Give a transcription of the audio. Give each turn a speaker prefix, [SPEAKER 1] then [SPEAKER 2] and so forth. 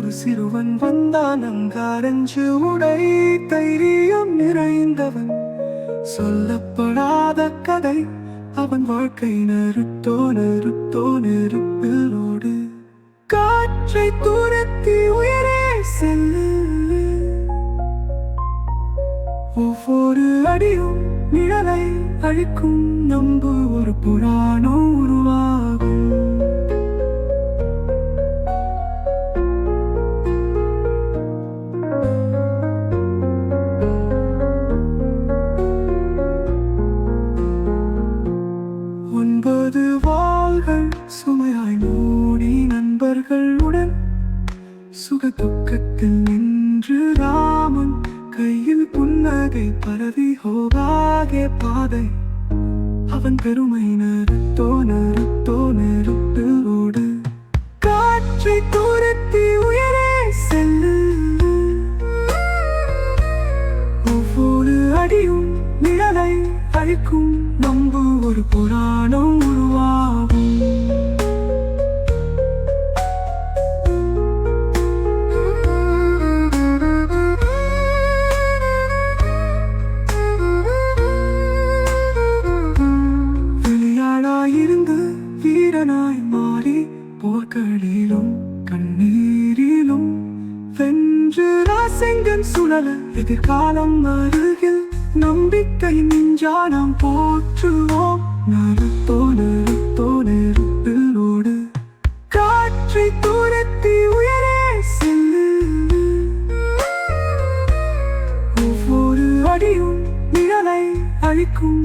[SPEAKER 1] ஒரு சிறுவன் வந்தான் அங்காரஞ்சு உடை தைரியம் நிறைந்தவன். சொல்லப்படாத கதை அவன் வாழ்க்கை. நருட்டோ நருட்டோ நெருப்பிலோடு காற்றை துரத்தி உயரே செல்லு. ஒவ்வொரு அடியும் நிழலை அழிக்கும். நம்பு ஒரு புராணம் உருவாகும். 9 வாள்கள் சுமையாய் மூடி நண்பர்களுடன் சுகதுக்கத்தில் நின்று ராமன் கையில் புன்னகை பரவி ஹோகாகே பாதை. அவன் பெருமை நருட்டோ நருட்டோ நெருப்பிலோடு காற்றை துரத்தி உயரே செல்லு. ஒவ்வொரு அடியும் நிழலை அழிக்கும். நம்பு ஒரு புராணம் உருவாகும். விளையாடாயிருந்து வீரனாய் மாறி போர்க்களிலும் கண்ணீரிலும் வென்று ராசெங்கன் சுழல எதிர்காலம் அருகில் நம்பிக்கை நெஞ்சானம் போற்றுவோம். நருட்டோ நருட்டோ நெருப்பிலோடு காற்றை துரத்தி உயரே செல்லு. ஒவ்வொரு அடியும் நிழலை அழிக்கும்.